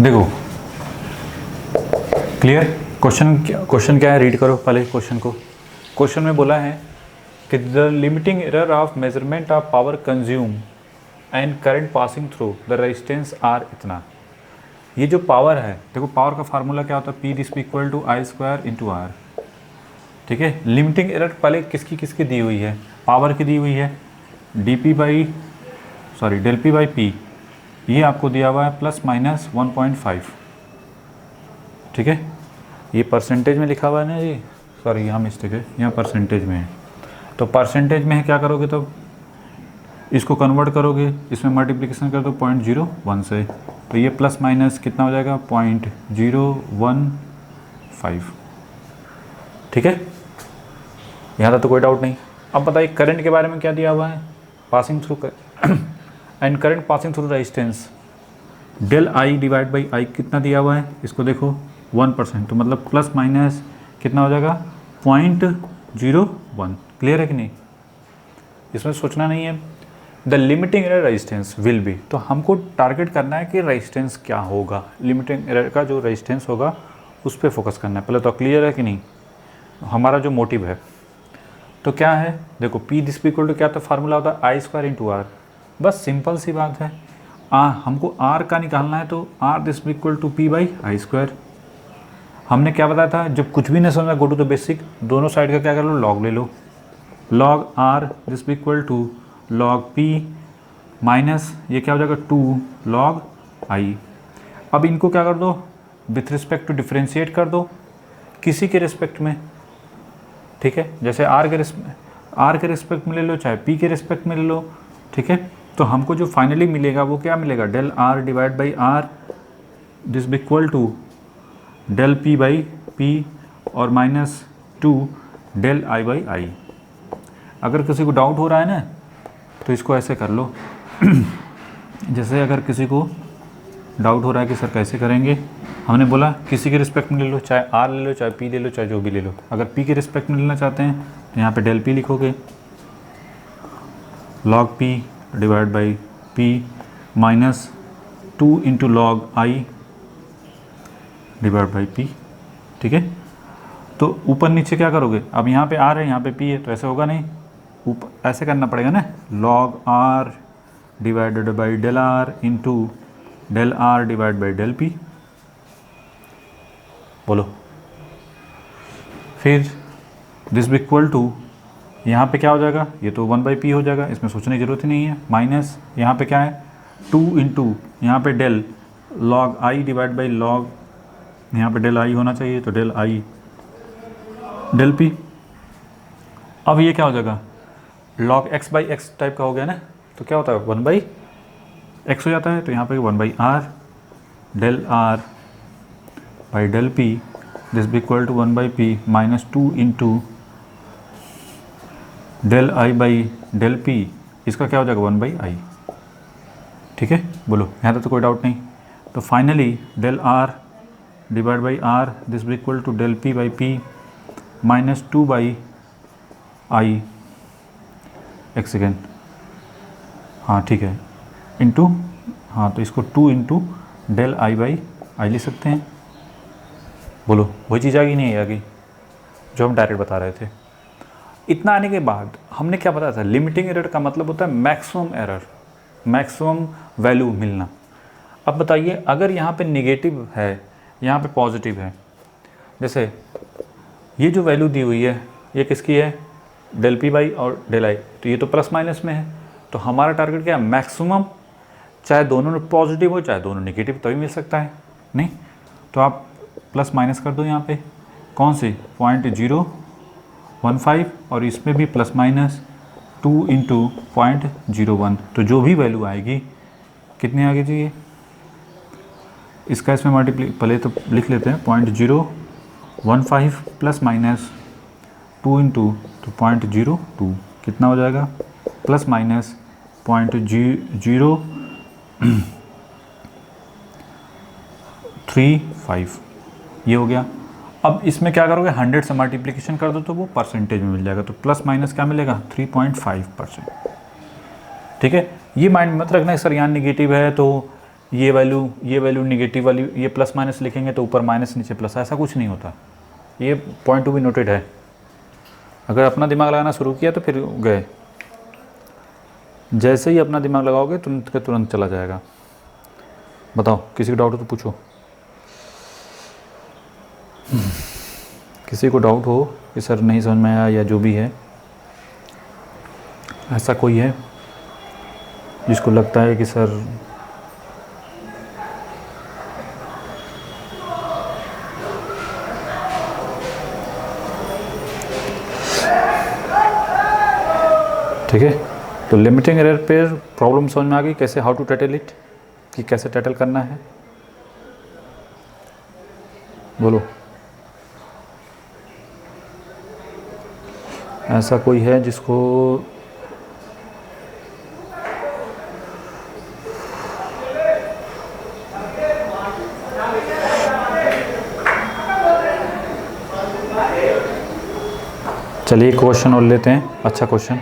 देखो clear. Question क्या है, रीड करो पहले क्वेश्चन को। क्वेश्चन में बोला है कि the limiting error of measurement of power consume and current passing through the resistance R इतना। ये जो पावर है, देखो पावर का फार्मूला क्या होता है, P this equal to I square into R. ठीक है, लिमिटिंग एरर पहले किसकी किसकी दी हुई है, पावर की दी हुई है, डेल पी बाई पी, ये आपको दिया हुआ है प्लस माइनस 1.5। ठीक है, ये परसेंटेज में लिखा हुआ है ना जी, सॉरी यहाँ मिस्टेक है, यहाँ परसेंटेज में है। तो परसेंटेज में है, क्या करोगे तो इसको कन्वर्ट करोगे, इसमें मल्टीप्लिकेशन कर दो 0.01 से, तो ये प्लस माइनस कितना हो जाएगा 0.015। ठीक है, यहाँ तक तो कोई डाउट नहीं। अब बताइए करंट के बारे में क्या दिया हुआ है, passing through and current passing through resistance del I divide by I कितना दिया हुआ है, इसको देखो 1%, तो मतलब प्लस माइनस कितना हो जाएगा 0.01। क्लियर है कि नहीं, इसमें सोचना नहीं है। The limiting error resistance will be, तो हमको टारगेट करना है कि रेजिस्टेंस क्या होगा, लिमिटिंग एरर का जो रेजिस्टेंस होगा उस पर फोकस करना है पहले। तो क्लियर है कि नहीं, हमारा जो मोटिव है तो क्या है, देखो पी दिस इक्वल टू क्या था, फार्मूला होता है आई स्क्वायर इंटू आर। बस सिंपल सी बात है, हमको आर का निकालना है, तो R this equal to P by I square. हमने क्या बताया था, जब कुछ भी नहीं समझा गो टू द बेसिक, दोनों साइड का क्या कर लो, लॉग ले लो। Log R this equal to log P minus ये क्या हो जाएगा 2 लॉग आई। अब इनको क्या कर दो, विथ रिस्पेक्ट टू डिफ्रेंशिएट कर दो किसी के रिस्पेक्ट में। ठीक है, जैसे आर के रिस्पेक्ट में ले लो, चाहे पी के रिस्पेक्ट में ले लो। ठीक है, तो हमको जो फाइनली मिलेगा वो क्या मिलेगा, del R divide by R this equal to del P by P और minus 2 del I by I. अगर किसी को डाउट हो रहा है ना तो इसको ऐसे कर लो जैसे अगर किसी को डाउट हो रहा है कि सर कैसे करेंगे, हमने बोला किसी के रिस्पेक्ट में ले लो, चाहे आर ले लो, चाहे पी ले लो, चाहे जो भी ले लो। अगर पी के रिस्पेक्ट में लेना चाहते हैं तो यहाँ पे डेल पी लिखोगे, log P divide by P minus 2 into log I divide by P. ठीक है, तो ऊपर नीचे क्या करोगे, अब यहाँ पे आर है यहाँ पे पी है, तो ऐसे होगा नहीं, ऊपर ऐसे करना पड़ेगा ना, log R divided by del R into del R divide by del P. बोलो, फिर दिस इक्वल टू यहाँ पे क्या हो जाएगा, ये तो 1/p हो जाएगा, इसमें सोचने की जरूरत ही नहीं है, माइनस यहाँ पे क्या है 2 इंटू यहाँ पे del log I divide by log, यहाँ पे डेल आई होना चाहिए, तो डेल आई डेल पी। अब ये क्या हो जाएगा, log x by x type का हो गया ना, तो क्या होता है 1/x हो जाता है, तो यहाँ पे 1/r del R by del P this equal to 1/p minus 2 into del I by del P, इसका क्या हो जाएगा 1/i। ठीक है, बोलो यहाँ तक तो कोई डाउट नहीं। तो finally del R divide by R this equal to del P by P minus 2/i एक सेकेंड, हाँ ठीक है, इंटू, हाँ तो इसको 2 into del I by I लिख सकते हैं। बोलो वही चीज़ आ गई नहीं आ गई जो हम डायरेक्ट बता रहे थे। इतना आने के बाद हमने क्या बताया था, लिमिटिंग एरर का मतलब होता है मैक्सिमम एरर, मैक्सिमम वैल्यू मिलना। अब बताइए अगर यहाँ पे नेगेटिव है, यहाँ पे पॉजिटिव है, जैसे ये जो वैल्यू दी हुई है ये किसकी है, डेल पी बाई और डेल आई, तो ये तो प्लस माइनस में है, तो हमारा टारगेट क्या है, मैक्सिमम, चाहे दोनों पॉजिटिव हो चाहे दोनों नेगेटिव तभी मिल सकता है। नहीं तो आप प्लस माइनस कर दो यहाँ पे, कौन सी 0.015 और इसमें भी प्लस माइनस 2 इंटू 0.01, तो जो भी वैल्यू आएगी कितनी आगे चाहिए, इसका इसमें मल्टीप्लाई पहले तो लिख लेते हैं 0.015 प्लस माइनस 2 इंटू तो 0.02 कितना हो जाएगा, प्लस माइनस 0.035 ये हो गया। अब इसमें क्या करोगे, 100 से मल्टीप्लिकेशन कर दो तो वो परसेंटेज में मिल जाएगा, तो प्लस माइनस क्या मिलेगा 3.5%। ठीक है, ये माइंड मत रखना सर यहाँ निगेटिव है तो ये वैल्यू निगेटिव वाली, ये प्लस माइनस लिखेंगे तो ऊपर माइनस नीचे प्लस, ऐसा कुछ नहीं होता। ये पॉइंट टू बी नोटेड है। अगर अपना दिमाग लगाना शुरू किया तो फिर गए, जैसे ही अपना दिमाग लगाओगे तुरंत के तुरंत चला जाएगा। बताओ, किसी को डाउट हो तो पूछो। किसी को डाउट हो कि सर नहीं समझ में आया या जो भी है, ऐसा कोई है जिसको लगता है कि सर ठीक है? तो लिमिटिंग एरर पे प्रॉब्लम समझ में आ गई, कैसे हाउ टू टैटल इट, कि कैसे टैटल करना है। बोलो, ऐसा कोई है जिसको चलिए क्वेश्चन और लेते हैं, अच्छा question.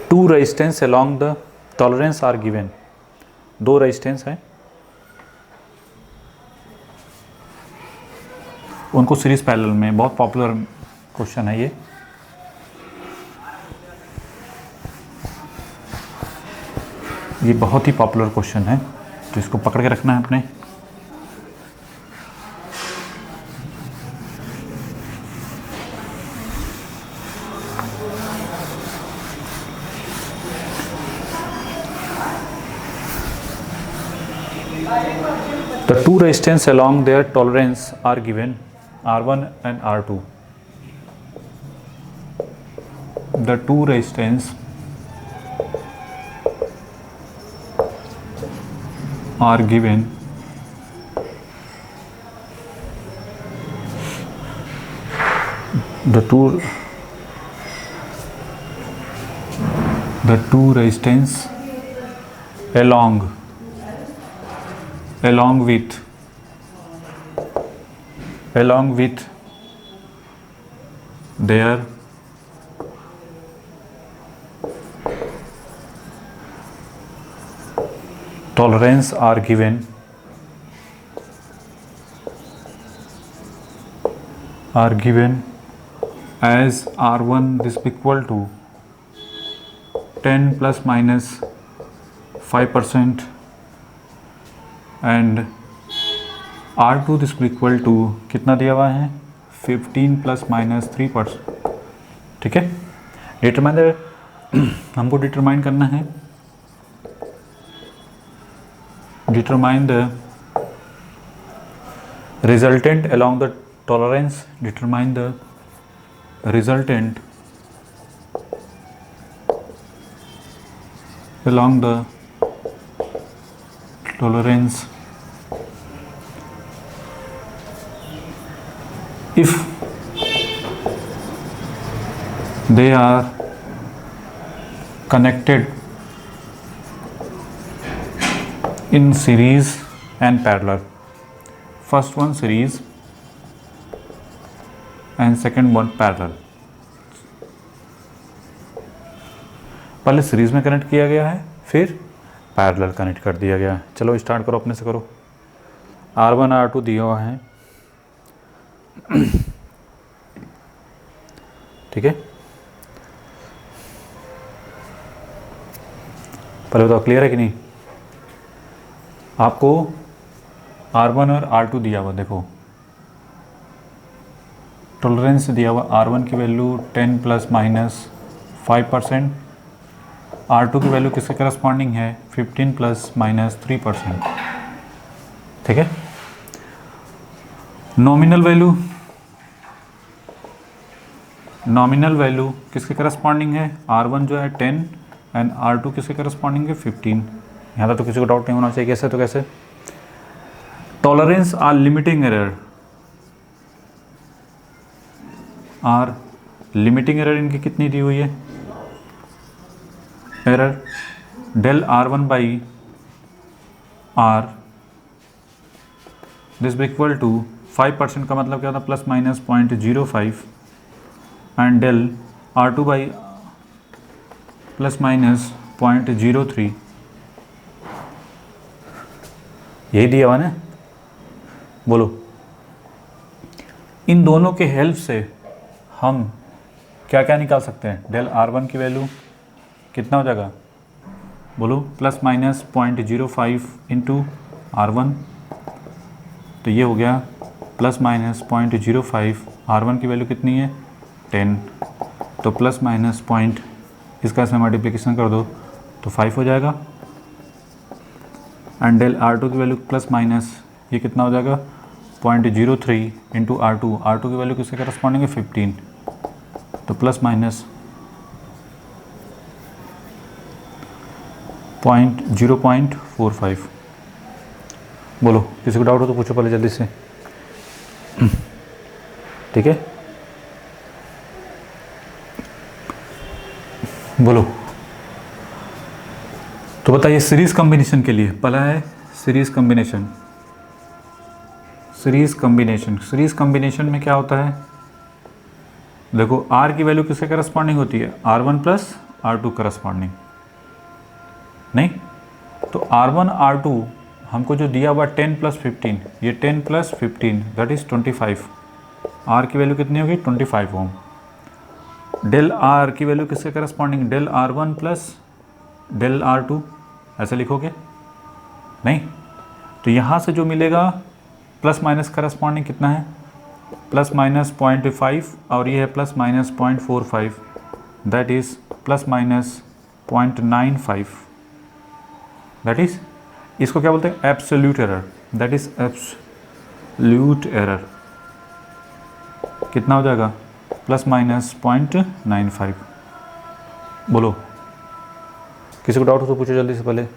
Two resistance along the tolerance are given. दो रेजिस्टेंस हैं, उनको सीरीज पैरेलल में, बहुत पॉपुलर क्वेश्चन है ये बहुत ही पॉपुलर क्वेश्चन है, तो इसको पकड़ के रखना है अपने। The two resistance along their tolerance are given, R1 and R2. The two resistance are given the two resistance along with their tolerance are given as R1 this equal to 10 plus minus 5% and R2 this equal to कितना दिया हुआ है 15 plus minus 3%। ठीक है, determine हमको determine करना है, determine the resultant along the tolerance, determine the resultant along the tolerance if they are connected in series and parallel. First one series and second one parallel. पहले series में connect किया गया है, फिर parallel connect कर दिया गया। चलो स्टार्ट करो, अपने से करो। R1 R2 दिया हुआ है, ठीक है। पहले बताओ क्लियर है कि नहीं? आपको R1 और R2 दिया हुआ, देखो टॉलरेंस दिया हुआ R1 की वैल्यू 10 प्लस माइनस 5%, R2 की वैल्यू किसके करस्पॉन्डिंग है 15 प्लस माइनस 3%। ठीक है, नॉमिनल वैल्यू किसके करस्पॉन्डिंग है, R1 जो है 10 एंड R2 किसके करस्पॉन्डिंग है 15। यहाँ तो किसी को डाउट नहीं होना चाहिए, कैसे तो कैसे। टॉलरेंस आर लिमिटिंग एरर इनकी कितनी दी हुई है, error del R1 by R this equal to 5% का मतलब क्या था, plus minus 0.05 and del R2 by plus minus 0.03, यही दिया हुआ ना। बोलो, इन दोनों के हेल्प से हम क्या क्या निकाल सकते हैं? डेल R1 की वैल्यू कितना हो जाएगा? बोलो, प्लस माइनस 0.05 इंटू R1, तो ये हो गया प्लस माइनस 0.05। R1 की वैल्यू कितनी है? 10, तो प्लस माइनस पॉइंट, इसका इसमें मल्टीप्लिकेशन कर दो तो 5 हो जाएगा। एंड डेल R2 की वैल्यू प्लस माइनस ये कितना हो जाएगा? 0.03 इंटू R2, R2 की वैल्यू किसके करस्पॉन्डिंग है? 15, तो प्लस माइनस 0.45। बोलो, किसी को डाउट हो तो पूछो पहले जल्दी से, ठीक है? बोलो, तो बताइए सीरीज कॉम्बिनेशन के लिए पहला है सीरीज कॉम्बिनेशन। सीरीज कॉम्बिनेशन में क्या होता है? देखो, R की वैल्यू किसके करस्पॉन्डिंग होती है? R1 प्लस R2 करस्पॉन्डिंग, नहीं? तो R1 R2 हमको जो दिया हुआ 10 प्लस 15, ये 10 प्लस 15 दैट इज़ 25। R की वैल्यू कितनी होगी? 25 ओम। डेल R की वैल्यू किसके corresponding? Del R1 plus del R2, ऐसे लिखोगे? नहीं, तो यहाँ से जो मिलेगा प्लस माइनस करस्पॉन्डिंग कितना है? प्लस माइनस 0.5 और ये है plus minus 0.45, that is plus minus 0.95, that is, इसको क्या बोलते हैं? Absolute error, that is absolute error. कितना हो जाएगा? Plus minus 0.95। बोलो, किसी को डाउट हो तो पूछो जल्दी से, पहले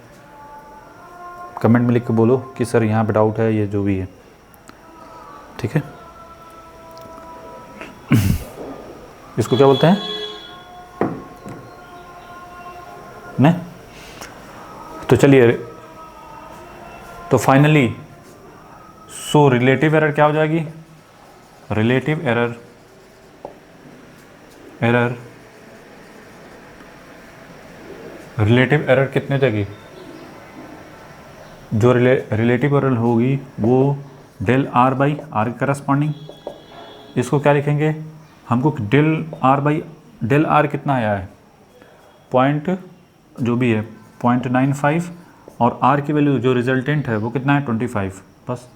कमेंट में लिख के बोलो कि सर यहाँ पे डाउट है, ये जो भी है, ठीक है? इसको क्या बोलते हैं? नहीं? तो चलिए, तो फाइनली सो रिलेटिव एरर क्या हो जाएगी? रिलेटिव एरर रिलेटिव एरर कितने जाएगी? जो रिलेटिव एरर होगी वो डेल R बाई आर के करस्पॉन्डिंग। इसको क्या लिखेंगे? हमको डेल R कितना आया है? पॉइंट जो भी है 0.95, और R की वैल्यू जो रिजल्टेंट है वो कितना है? 25, बस।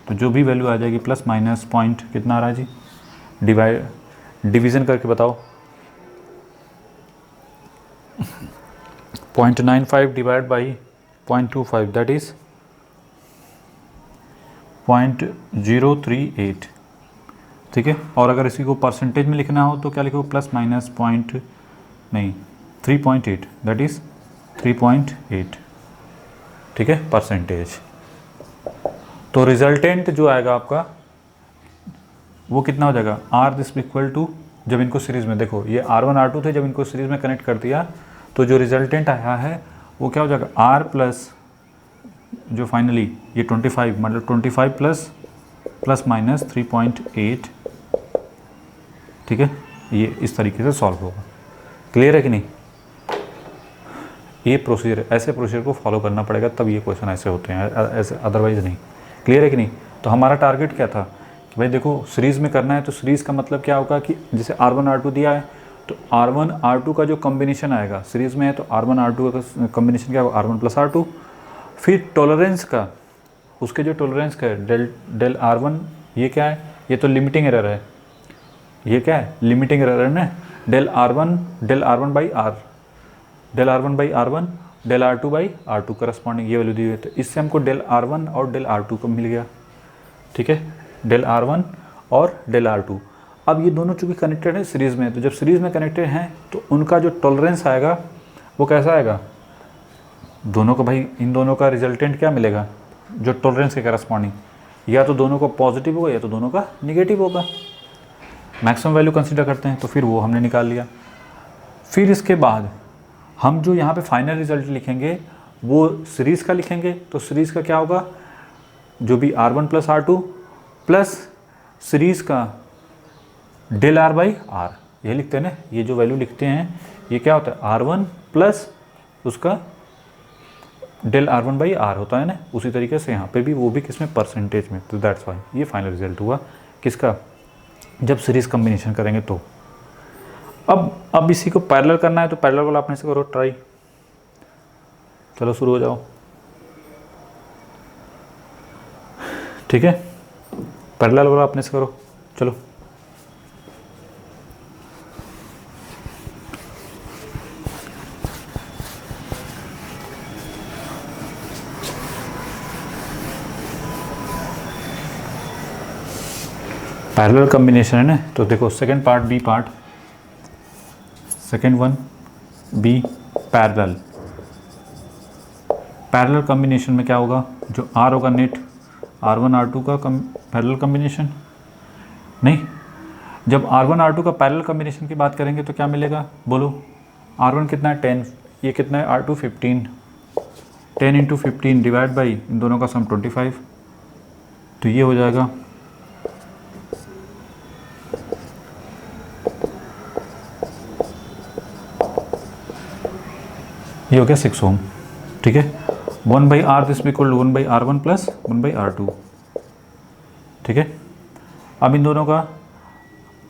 तो जो भी वैल्यू आ जाएगी प्लस माइनस पॉइंट कितना आ रहा है जी? डिवीज़न करके बताओ। 0.95 डिवाइड बाई 0.25 दैट इज़ 0.038, ठीक है? और अगर इसी को परसेंटेज में लिखना हो तो क्या लिखो? प्लस माइनस 3.8 दैट इज़ 3.8, ठीक है? परसेंटेज। तो रिजल्टेंट जो आएगा आपका वो कितना हो जाएगा? R दिस इक्वल टू, जब इनको सीरीज़ में देखो, ये R1 R2 थे, जब इनको सीरीज़ में कनेक्ट कर दिया तो जो रिजल्टेंट आया है वो क्या हो जाएगा? R प्लस जो फाइनली ये 25, मतलब 25 प्लस माइनस 3.8, ठीक है? ये इस तरीके से सॉल्व होगा। क्लियर है कि नहीं? ये प्रोसीजर, ऐसे प्रोसीजर को फॉलो करना पड़ेगा, तब ये क्वेश्चन ऐसे होते हैं, ऐसे अदरवाइज़ नहीं। क्लियर है कि नहीं? तो हमारा टारगेट क्या था कि भाई देखो, सीरीज़ में करना है, तो सीरीज़ का मतलब क्या होगा कि जैसे R1 R2 दिया है तो R1 R2 का जो कॉम्बिनेशन आएगा, सीरीज़ में है तो R1 R2 का कॉम्बिनेशन क्या होगा? R1 plus R2। फिर टॉलरेंस का, उसके जो टॉलरेंस का है डेल R1, ये क्या है? ये तो लिमिटिंग एरर है। ये क्या है? लिमिटिंग एरर है ना। Del R1 by R, del R1 by R1, del R2 by R2 corresponding ये वैल्यू दी हुई है। तो इससे हमको डेल R1 और डेल R2 को मिल गया, ठीक है? डेल R1 और डेल R2। अब ये दोनों चूँकि कनेक्टेड है सीरीज़ में, तो जब सीरीज़ में कनेक्टेड हैं तो उनका जो टॉलरेंस आएगा वो कैसा आएगा? दोनों का, भाई इन दोनों का रिजल्टेंट क्या मिलेगा? जो टॉलरेंस के करस्पॉन्डिंग, या तो दोनों का पॉजिटिव होगा या तो दोनों का निगेटिव होगा। मैक्सिमम वैल्यू कंसीडर करते हैं, तो फिर वो हमने निकाल लिया। फिर इसके बाद हम जो यहाँ पे फाइनल रिजल्ट लिखेंगे वो सीरीज़ का लिखेंगे। तो सीरीज़ का क्या होगा? जो भी R1 plus R2 plus series का डेल R बाई R, ये लिखते हैं ना। ये जो वैल्यू लिखते हैं ये क्या होता है? R1 प्लस उसका डेल R1 बाई आर होता है ना, उसी तरीके से यहाँ पे भी वो भी किसमें, परसेंटेज में। तो दैट्स वाई ये फाइनल रिजल्ट हुआ किसका, जब सीरीज कम्बिनेशन करेंगे तो। अब इसी को पैरेलल करना है, तो पैरेलल वाला अपने से करो ट्राई। चलो शुरू हो जाओ, ठीक है, पैरेलल वाला अपने से करो, चलो। पैरेलल कम्बिनेशन है ना, तो देखो second part B part, second one B parallel. Parallel combination में क्या होगा, जो आर होगा नेट R1 R2 का पैरेलल कम्बिनेशन, नहीं, जब R1 R2 का पैरेलल कम्बिनेशन की बात करेंगे तो क्या मिलेगा, बोलो। R1 कितना है 10, ये कितना है R2 15, 10 इंटू 15 डिवाइड बाई इन दोनों का सम 25, तो ये हो जाएगा ये हो गया 6 ओम, ठीक है। 1 by R this equal to 1 by R1 plus 1 by R2, ठीक है। अब इन दोनों का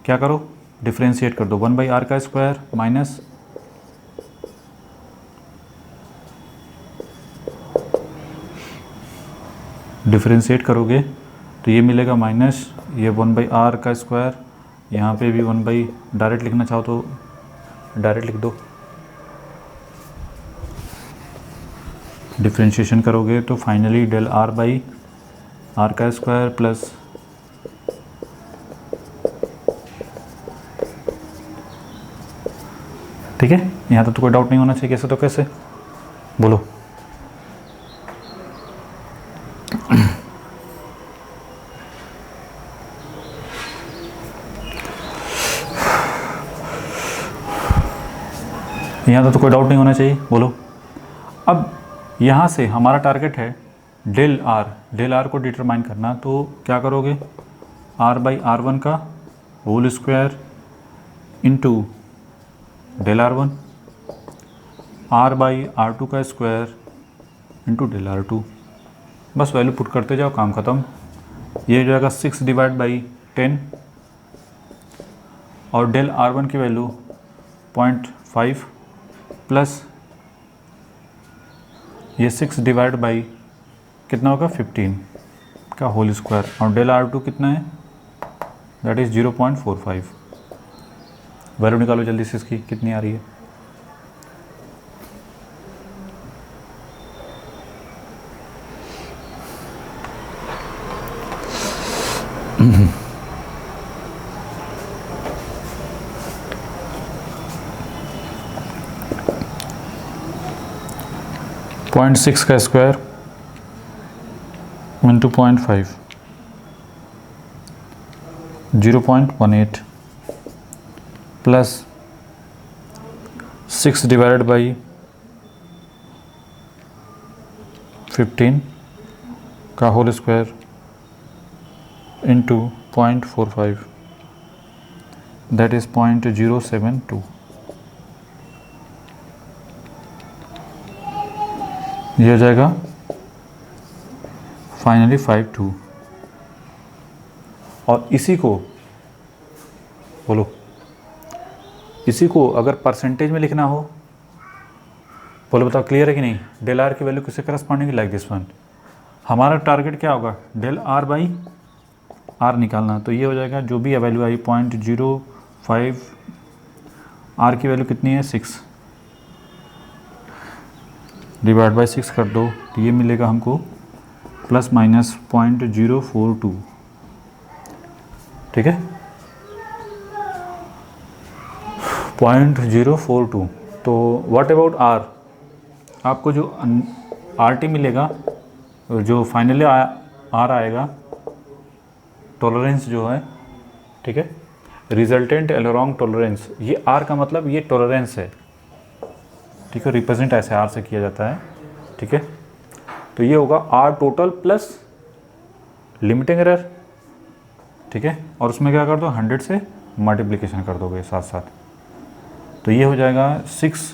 क्या करो, डिफ्रेंशिएट कर दो, 1 बाई आर का स्क्वायर माइनस डिफ्रेंशिएट करोगे तो ये मिलेगा माइनस ये 1 बाई आर का स्क्वायर, यहाँ पे भी 1 बाई, डायरेक्ट लिखना चाहो तो डायरेक्ट लिख दो, डिफ्रेंशिएशन करोगे तो finally del R by R का स्क्वायर प्लस ठीक है। यहाँ तो कोई डाउट नहीं होना चाहिए, कैसे तो कैसे, बोलो। यहाँ तो कोई डाउट नहीं होना चाहिए, बोलो। अब यहाँ से हमारा टारगेट है डेल आर को डिटरमाइन करना, तो क्या करोगे, आर बाई R1 का whole square into del R1, R by R2 का स्क्वायर इंटू डेल R2, बस वैल्यू पुट करते जाओ, काम ख़त्म। ये हो जाएगा 6 डिवाइड बाई 10 और डेल R1 की वैल्यू 0.5 प्लस ये 6 डिवाइड बाई कितना होगा 15 का होल स्क्वायर, और डेल R2 कितना है, दैट इज़ 0.45। वैल्यू निकालो जल्दी से इसकी, कितनी आ रही है, पॉइंट 6 का square into 0.5 0.18 plus 6 divided by 15 का whole square into 0.45 that is 0.072। ये हो जाएगा फाइनली 5.2। और इसी को बोलो, इसी को अगर परसेंटेज में लिखना हो, बोलो बताओ, क्लियर है कि नहीं। डेल आर की वैल्यू किससे करस्पॉन्डिंग, लाइक दिस वन। हमारा टारगेट क्या होगा, डेल आर बाई आर निकालना, तो ये हो जाएगा जो भी वैल्यू आई 0.05, आर की वैल्यू कितनी है 6, डिवाइड बाई 6 कर दो, तो ये मिलेगा हमको प्लस माइनस 0.042, ठीक है, 0.042। तो व्हाट अबाउट आर, आपको जो आर टी मिलेगा, जो फाइनली आर आएगा, टॉलरेंस जो है, ठीक है, रिजल्टेंट एलोरॉन्ग टॉलरेंस, ये आर का मतलब ये टॉलरेंस है, ठीक है, रिप्रेजेंट ऐसे आर से किया जाता है, ठीक है। तो ये होगा R total plus limiting error, ठीक है, और उसमें क्या कर दो 100 से मल्टीप्लिकेशन कर दोगे साथ साथ, तो ये हो जाएगा 6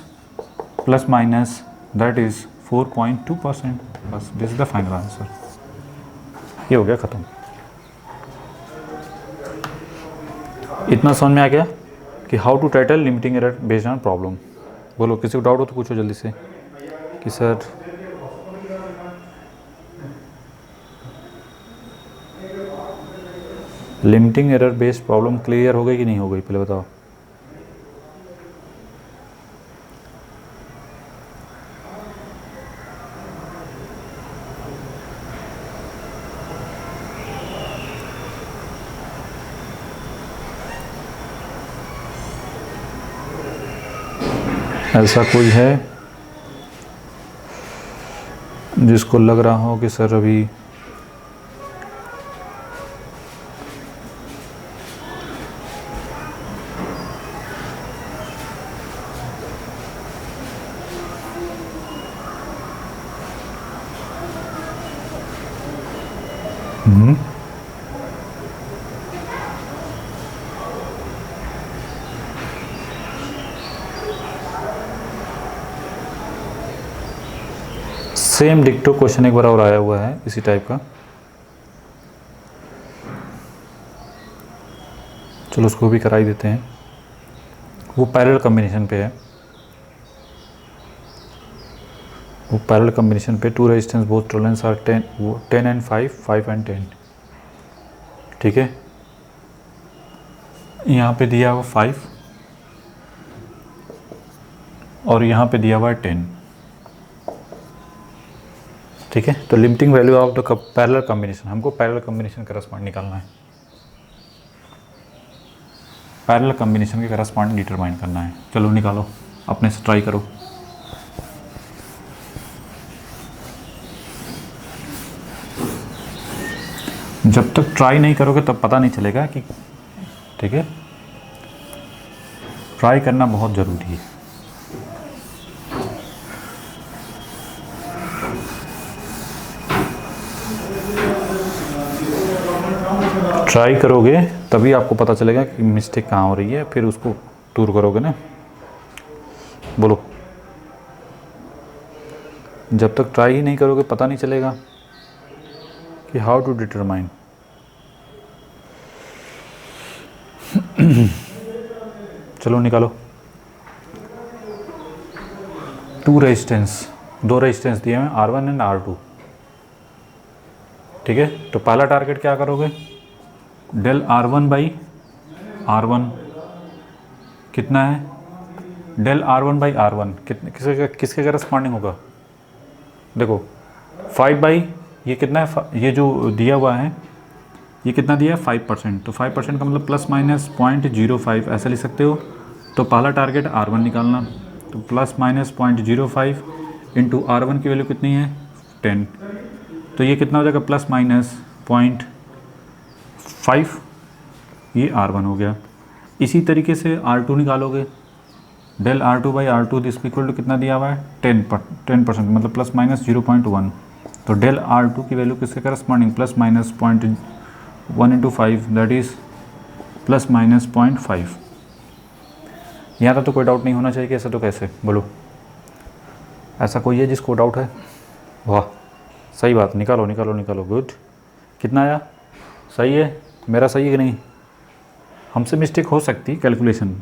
प्लस माइनस दैट इज़ 4.2%। बस this is the final answer. ये हो गया ख़त्म। इतना समझ में आ गया कि how to title limiting error based on problem. बोलो, किसी को डाउट हो तो पूछो जल्दी से कि sir limiting error based problem clear हो गई कि नहीं हो गई, पहले बताओ। ऐसा कोई है जिसको लग रहा हो कि सर अभी सेम डिक्टो क्वेश्चन एक बार और आया हुआ है इसी टाइप का। चलो उसको भी करा ही देते हैं। वो पैरेलल कॉम्बिनेशन पे है। वो पैरेलल कॉम्बिनेशन पे two resistance both tolerance are 10 and 5 and 10। ठीक है, यहाँ पे दिया हुआ 5 और यहाँ पे दिया हुआ है 10। ठीक है, तो limiting value of the parallel combination, हमको पैरेलल कॉम्बिनेशन का करस्पॉन्ड निकालना है। पैरेलल कॉम्बिनेशन के करस्पॉन्ड डिटरमाइन करना है। चलो निकालो, अपने से ट्राई करो। जब तक ट्राई नहीं करोगे तब पता नहीं चलेगा कि, ठीक है, ट्राई करना बहुत ज़रूरी है। ट्राई करोगे तभी आपको पता चलेगा कि मिस्टेक कहाँ हो रही है, फिर उसको दूर करोगे ना। बोलो, जब तक ट्राई ही नहीं करोगे पता नहीं चलेगा कि हाउ टू डिटरमाइन। चलो निकालो। दो रेजिस्टेंस दिए हैं R1 एंड R2। ठीक है, तो पहला टारगेट क्या करोगे, डेल R1 बाई R1 कितना है, डेल R1 बाई R1 किसके करस्पॉन्डिंग होगा। देखो 5 बाई ये कितना है, ये जो दिया हुआ है ये कितना दिया है 5%, तो 5% का मतलब प्लस माइनस 0.05 ऐसा लिख सकते हो। तो पहला टारगेट R1 निकालना, तो प्लस माइनस 0.05 इंटू R1 की वैल्यू कितनी है 10, तो ये कितना हो जाएगा प्लस माइनस 0.5, ये R1 हो गया। इसी तरीके से R2 निकालोगे, del R2 by R2 this equal to कितना दिया हुआ है 10%, मतलब प्लस माइनस 0.1, तो डेल R2 की वैल्यू किसके corresponding, plus minus 0.1 into 5 that is plus minus 0.5। यहाँ तक तो कोई डाउट नहीं होना चाहिए कि ऐसा तो कैसे, बोलो ऐसा कोई है जिसको डाउट है। वाह, सही बात, निकालो निकालो निकालो, गुड। कितना आया, सही है, मेरा सही है कि नहीं। हमसे मिस्टेक हो सकती है, कैलकुलेशन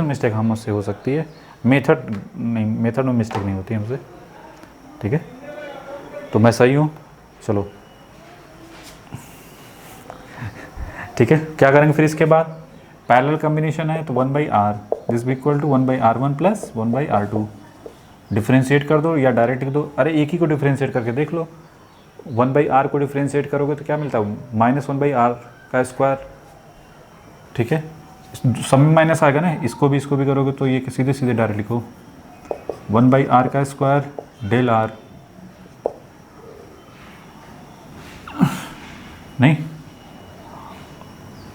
मिस्टेक हमसे हो सकती है, मेथड में मिस्टेक नहीं होती हमसे। ठीक है, तो मैं सही हूँ। चलो ठीक है, क्या करेंगे फिर इसके बाद, पैरेलल कॉम्बिनेशन है तो 1/r this equal to 1/r1 plus 1/r2। Differentiate कर दो या डायरेक्ट लिख दो, अरे एक ही को डिफ्रेंशिएट करके देख लो। 1/r को डिफ्रेंशिएट करोगे तो क्या मिलता है, माइनस 1/r का स्क्वायर। ठीक है, सब में माइनस आएगा ना, इसको भी करोगे तो ये सीधे सीधे डायरेक्ट लिखो 1/r का स्क्वायर डेल r, नहीं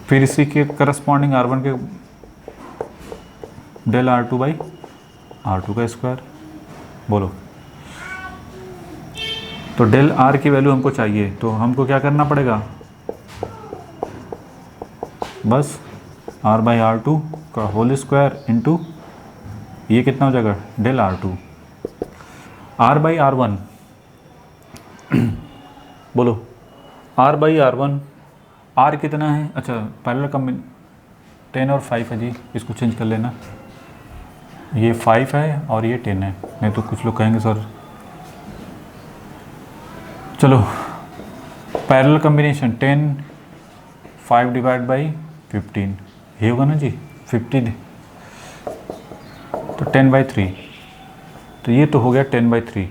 फिर इसी के करस्पॉन्डिंग R1 के डेल R2 बाई R2 का स्क्वायर। बोलो, तो डेल R की वैल्यू हमको चाहिए, तो हमको क्या करना पड़ेगा, बस R बाई R2 का होल स्क्वायर इंटू ये कितना हो जाएगा del R2, R by R one बोलो, R by R one, R कितना है, अच्छा पैरेलल कम्बिन 10 और 5 है जी, इसको चेंज कर लेना, ये 5 है और ये 10 है, नहीं तो कुछ लोग कहेंगे सर। चलो पैरेलल कम्बिनेशन 10 5 डिवाइड बाई 15, ये होगा ना जी 50, तो 10/3, तो ये तो हो गया 10/3,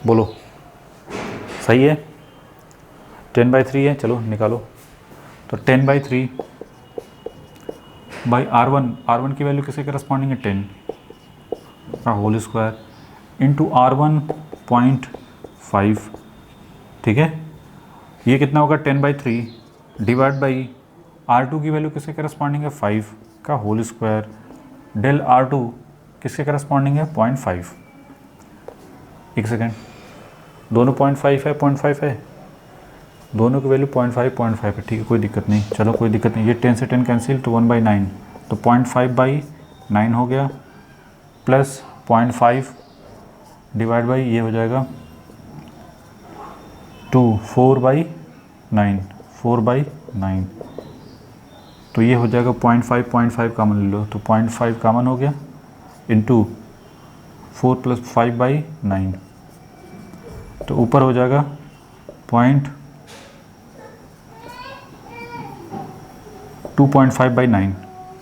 बोलो सही है, 10/3 है, चलो निकालो, तो 10/3 बाई R1 की वैल्यू किसके करस्पॉन्डिंग है 10 का होल स्क्वायर इंटू R1.5, ठीक है, ये कितना होगा 10/3 डिवाइड बाई R2 की वैल्यू किसके करस्पॉन्डिंग है 5 का होल स्क्वायर, डेल R2 किसके करस्पॉन्डिंग है 0.5, एक सेकेंड, दोनों 0.5 है, 0.5 है, दोनों की वैल्यू 0.5 है, ठीक है, कोई दिक्कत नहीं, चलो कोई दिक्कत नहीं, ये 10 से 10 कैंसिल, तो 1/9, तो 0.5/9 हो गया, प्लस 0.5 डिवाइड बाई ये हो जाएगा 2, 4/9, तो ये हो जाएगा 0.5 कॉमन ले लो, तो 0.5 कॉमन हो गया, इंटू 4 + 5/9, तो ऊपर हो जाएगा 2.5/9,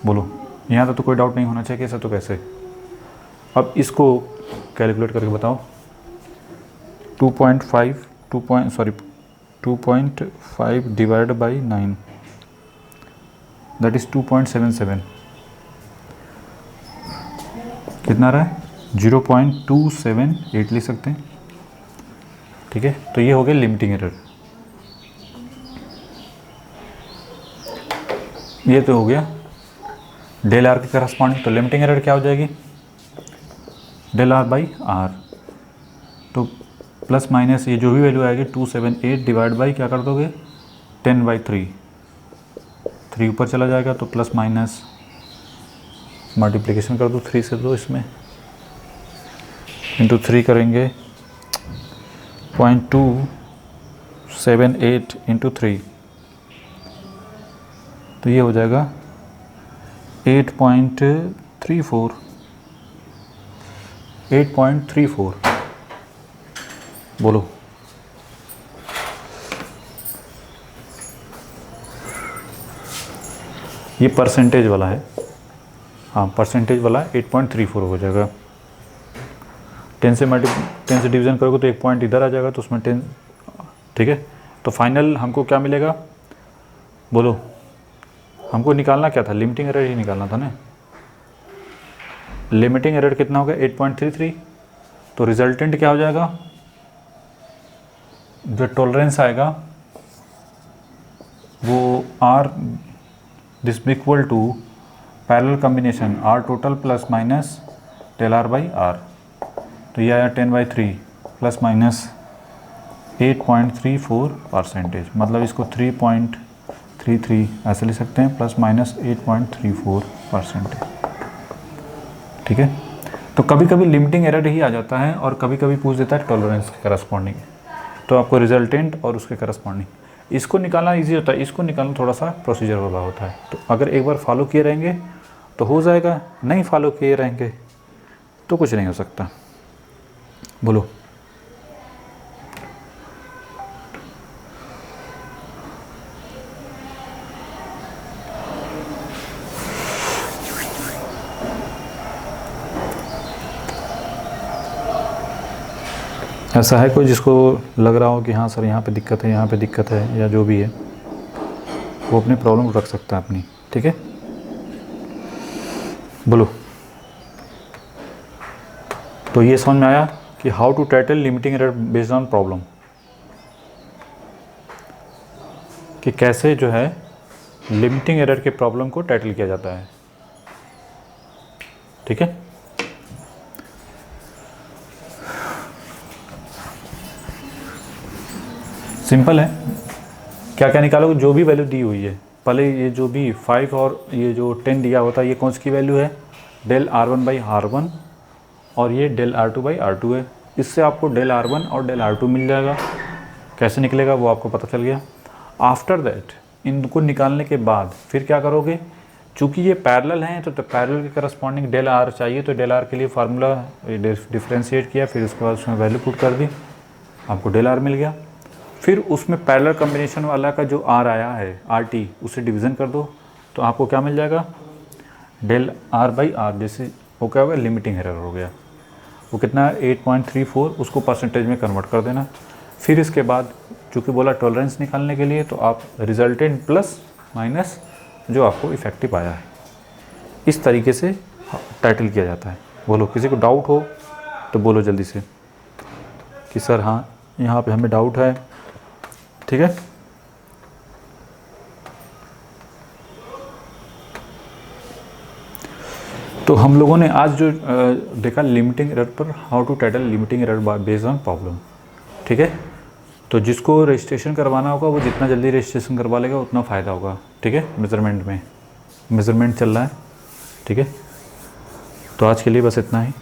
बोलो यहाँ तक तो कोई डाउट नहीं होना चाहिए, कैसे तो कैसे, अब इसको कैलकुलेट करके बताओ, 2.5 डिवाइड बाई 9 दैट इज़ 2.77, कितना रहा है 0.278 लिख सकते हैं, ठीक है, तो ये हो गया लिमिटिंग एरर, ये तो हो गया डेल आर के करस्पॉन्डिंग, तो लिमिटिंग एरर क्या हो जाएगी डेल आर बाई आर, तो प्लस माइनस ये जो भी वैल्यू आएगी 278 डिवाइड बाई क्या कर दोगे 10/3, 3 ऊपर चला जाएगा, तो प्लस माइनस मल्टीप्लिकेशन कर दो 3 से, दो इसमें इंटू 3 करेंगे 0.278 इंटू 3, तो ये हो जाएगा 8.34, बोलो ये परसेंटेज वाला है, हाँ परसेंटेज वाला 8.34 हो जाएगा, 10 से डिवीज़न करोगे तो 1 पॉइंट इधर आ जाएगा, तो उसमें 10, ठीक है, तो फाइनल हमको क्या मिलेगा, बोलो हमको निकालना क्या था, लिमिटिंग एरर ही निकालना था ना, लिमिटिंग एरर कितना होगा 8.33, तो रिजल्टेंट क्या हो जाएगा, जो टॉलरेंस आएगा वो R this equal to parallel combination R total plus minus del R by R, तो ये आया 10/3 प्लस माइनस 8.34%, मतलब इसको 3.33 ऐसे लिख सकते हैं, प्लस माइनस 8.34%, ठीक है, तो कभी कभी लिमिटिंग एरर ही आ जाता है और कभी कभी पूछ देता है टॉलरेंस के करस्पॉन्डिंग, तो आपको रिजल्टेंट और उसके करस्पॉन्डिंग इसको निकालना इजी होता है, इसको निकालना थोड़ा सा प्रोसीजर वाला होता है, तो अगर एक बार फॉलो किए रहेंगे तो हो जाएगा, नहीं फॉलो किए रहेंगे तो कुछ नहीं हो सकता, बोलो ऐसा है कोई जिसको लग रहा हो कि हाँ सर यहाँ पे दिक्कत है, यहाँ पे दिक्कत है, या जो भी है वो अपनी प्रॉब्लम रख सकता है अपनी, ठीक है, बोलो। तो ये समझ में आया कि how to tackle limiting error based on problem, कि कैसे जो है लिमिटिंग एरर के प्रॉब्लम को टैकल किया जाता है, ठीक है। सिंपल है, क्या क्या निकालोगे, जो भी वैल्यू दी हुई है, पहले ये जो भी 5 और ये जो 10 दिया होता है, ये कौन सी की वैल्यू है, डेल R1/R1, और ये डेल R2/R2 है, इससे आपको डेल R1 और डेल R2 मिल जाएगा। कैसे निकलेगा वो आपको पता चल गया। आफ्टर दैट इनको निकालने के बाद फिर क्या करोगे, चूँकि ये पैरेलल हैं तो पैरेलल के करस्पॉन्डिंग डेल R चाहिए, तो डेल R के लिए फार्मूला डिफ्रेंशिएट किया, फिर उसके बाद उसमें वैल्यू पुट कर दी, आपको डेल R मिल गया। फिर उसमें पैरेलल कॉम्बिनेशन वाला का जो R आया है RT, उसे डिवीज़न कर दो तो आपको क्या मिल जाएगा, डेल R/R। जैसे वो क्या हो गया, लिमिटिंग एरर हो गया। वो कितना है 8.34, उसको परसेंटेज में कन्वर्ट कर देना। फिर इसके बाद चूँकि बोला टॉलरेंस निकालने के लिए, तो आप रिजल्टेंट प्लस माइनस जो आपको इफेक्टिव आया है, इस तरीके से टाइटल किया जाता है। बोलो किसी को डाउट हो तो बोलो जल्दी से कि सर हाँ यहाँ पे हमें डाउट है। ठीक है, तो हम लोगों ने आज जो देखा लिमिटिंग एरर पर, how to title limiting error based on problem. ठीक है, तो जिसको रजिस्ट्रेशन करवाना होगा वो जितना जल्दी रजिस्ट्रेशन करवा लेगा उतना फ़ायदा होगा। ठीक है, मेज़रमेंट चल रहा है। ठीक है, तो आज के लिए बस इतना ही।